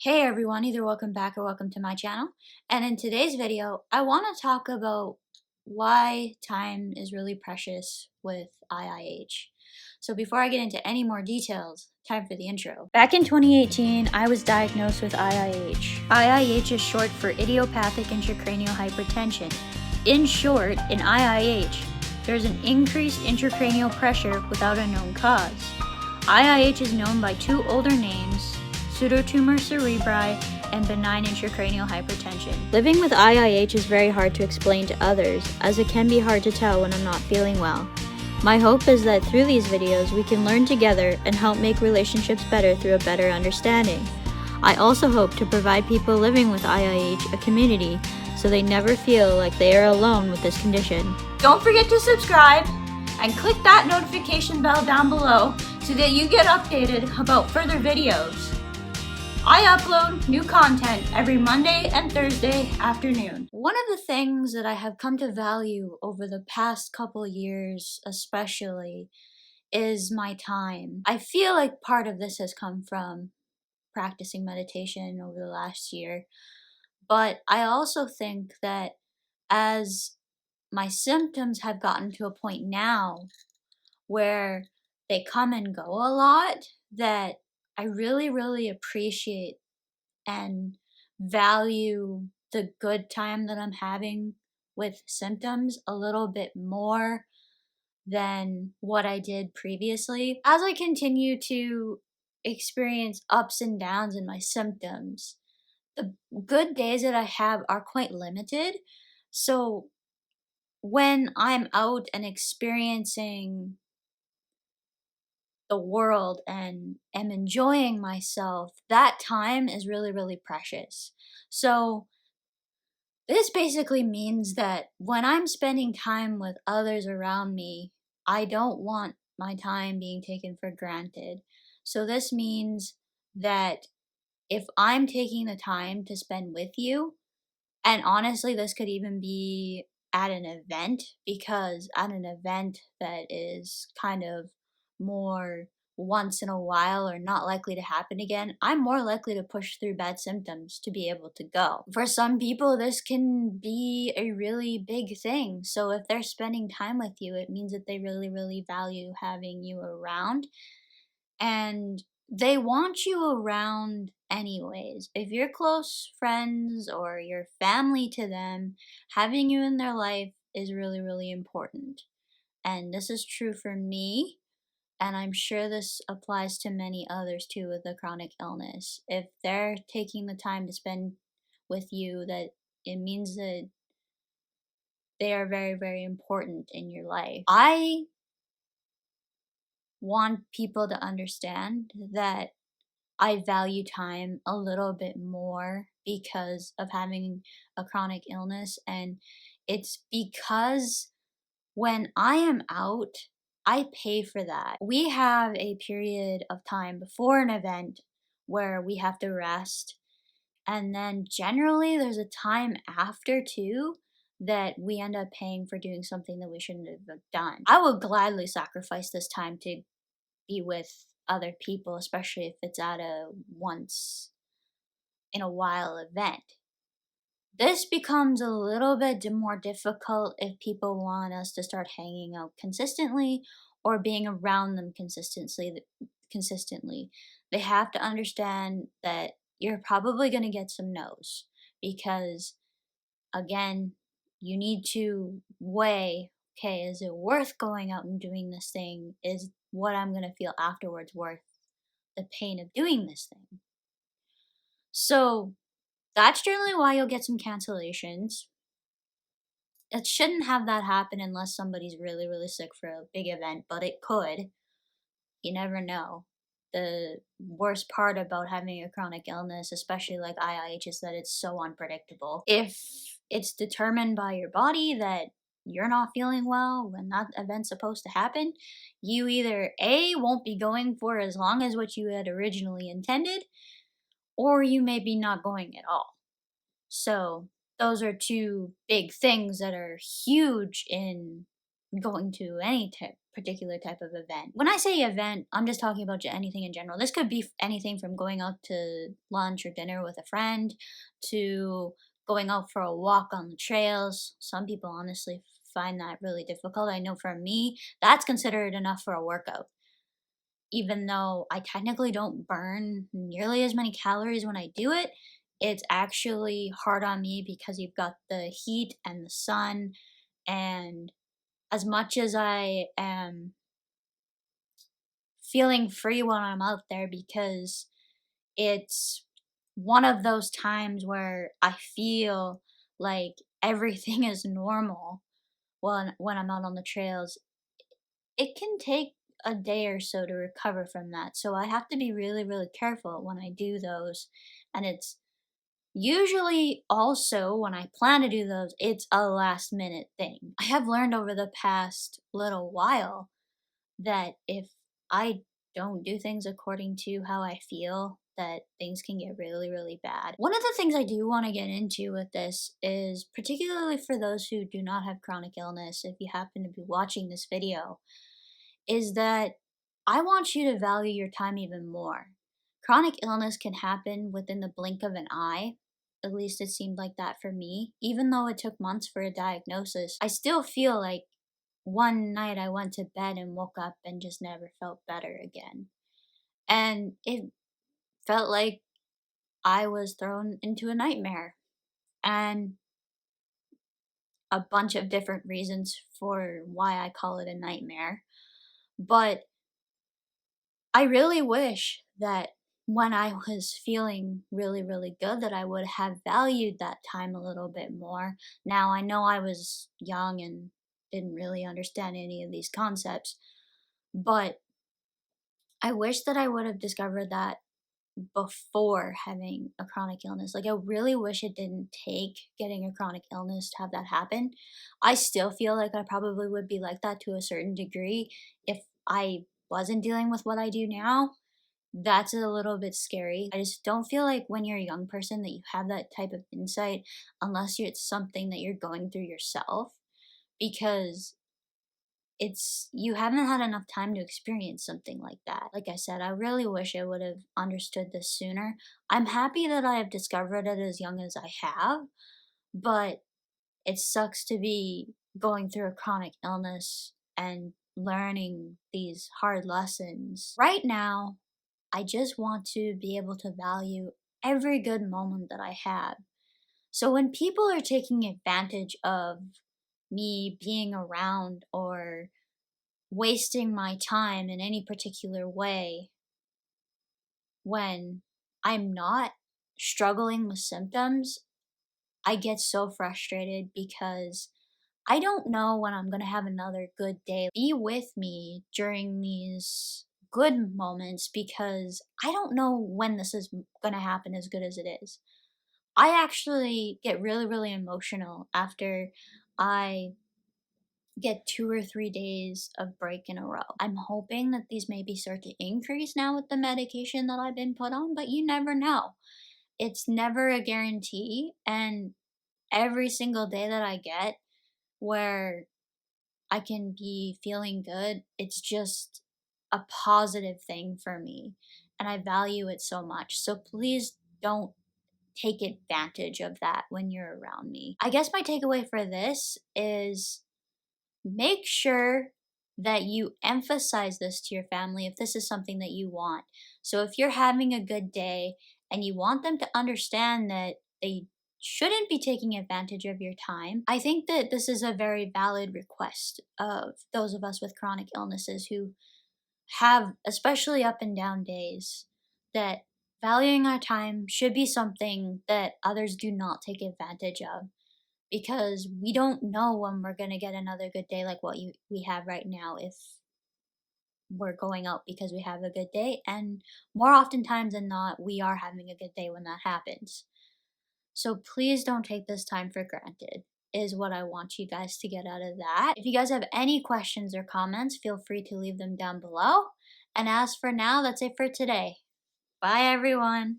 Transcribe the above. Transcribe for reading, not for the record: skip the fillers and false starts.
Hey everyone, either welcome back or welcome to my channel. And in today's video, I want to talk about why time is really precious with IIH. So before I get into any more details, time for the intro. Back in 2018, I was diagnosed with IIH. IIH is short for idiopathic intracranial hypertension. In short, in IIH, there's an increased intracranial pressure without a known cause. IIH is known by two older names, pseudotumor cerebri, and benign intracranial hypertension. Living with IIH is very hard to explain to others, as it can be hard to tell when I'm not feeling well. My hope is that through these videos we can learn together and help make relationships better through a better understanding. I also hope to provide people living with IIH a community so they never feel like they are alone with this condition. Don't forget to subscribe and click that notification bell down below so that you get updated about further videos. I upload new content every Monday and Thursday afternoon. One of the things that I have come to value over the past couple years especially is my time. I feel like part of this has come from practicing meditation over the last year, but I also think that as my symptoms have gotten to a point now where they come and go a lot, that I really appreciate and value the good time that I'm having with symptoms a little bit more than what I did previously. As I continue to experience ups and downs in my symptoms, the good days that I have are quite limited. So when I'm out and experiencing the world and am enjoying myself, that time is really precious. So this basically means that when I'm spending time with others around me, I don't want my time being taken for granted. So this means that if I'm taking the time to spend with you, and honestly, this could even be at an event, because at an event that is kind of more once in a while or not likely to happen again, I'm more likely to push through bad symptoms to be able to go. For some people, this can be a really big thing. So if they're spending time with you, it means that they really value having you around. And they want you around anyways. If you're close friends or you're family to them, having you in their life is really important. And this is true for me, and I'm sure this applies to many others too with a chronic illness. If they're taking the time to spend with you, that it means that they are very important in your life. I want people to understand that I value time a little bit more because of having a chronic illness, and it's because when I am out, I pay for that. We have a period of time before an event where we have to rest, and then generally there's a time after too that we end up paying for doing something that we shouldn't have done. I would gladly sacrifice this time to be with other people, especially if it's at a once in a while event. This becomes a little bit more difficult if people want us to start hanging out consistently or being around them consistently. They have to understand that you're probably going to get some no's because, again, you need to weigh, okay, is it worth going out and doing this thing? Is what I'm going to feel afterwards worth the pain of doing this thing? So that's generally why you'll get some cancellations. It shouldn't have that happen unless somebody's really sick for a big event, but it could. You never know. The worst part about having a chronic illness, especially like IIH, is that it's so unpredictable. If it's determined by your body that you're not feeling well when that event's supposed to happen, you either A, won't be going for as long as what you had originally intended, or you may be not going at all. So those are two big things that are huge in going to any particular type of event. When I say event, I'm just talking about anything in general. This could be anything from going out to lunch or dinner with a friend to going out for a walk on the trails. Some people honestly find that really difficult. I know for me, that's considered enough for a workout. Even though I technically don't burn nearly as many calories when I do it, it's actually hard on me because you've got the heat and the sun. And as much as I am feeling free when I'm out there, because it's one of those times where I feel like everything is normal when I'm out on the trails, it can take a day or so to recover from that. So I have to be really, really careful when I do those. And it's usually also when I plan to do those, it's a last minute thing. I have learned over the past little while that if I don't do things according to how I feel, that things can get really, really bad. One of the things I do want to get into with this is particularly for those who do not have chronic illness, if you happen to be watching this video, is that I want you to value your time even more. Chronic illness can happen within the blink of an eye. At least it seemed like that for me. Even though it took months for a diagnosis, I still feel like one night I went to bed and woke up and just never felt better again. And it felt like I was thrown into a nightmare. And a bunch of different reasons for why I call it a nightmare. But I really wish that when I was feeling really, really good, that I would have valued that time a little bit more. Now, I know I was young and didn't really understand any of these concepts, but I wish that I would have discovered that before having a chronic illness. Like, I really wish it didn't take getting a chronic illness to have that happen. I still feel like I probably would be like that to a certain degree if I wasn't dealing with what I do now. That's a little bit scary. I just don't feel like when you're a young person that you have that type of insight unless it's something that you're going through yourself, because you haven't had enough time to experience something like that. Like I said, I really wish I would have understood this sooner. I'm happy that I have discovered it as young as I have, but it sucks to be going through a chronic illness and learning these hard lessons. Right now, I just want to be able to value every good moment that I have. So when people are taking advantage of me being around or wasting my time in any particular way when I'm not struggling with symptoms, I get so frustrated because I don't know when I'm going to have another good day. Be with me during these good moments because I don't know when this is going to happen as good as it is. I actually get really, really emotional after I get 2 or 3 days of break in a row. I'm hoping that these maybe start to increase now with the medication that I've been put on, but you never know. It's never a guarantee. And every single day that I get where I can be feeling good, it's just a positive thing for me. And I value it so much. So please don't take advantage of that when you're around me. I guess my takeaway for this is make sure that you emphasize this to your family if this is something that you want. So if you're having a good day and you want them to understand that they shouldn't be taking advantage of your time, I think that this is a very valid request of those of us with chronic illnesses who have especially up and down days, that valuing our time should be something that others do not take advantage of, because we don't know when we're going to get another good day like what we have right now if we're going out because we have a good day, and more oftentimes than not we are having a good day when that happens. So please don't take this time for granted is what I want you guys to get out of that. If you guys have any questions or comments, feel free to leave them down below. And as for now, that's it for today. Bye everyone.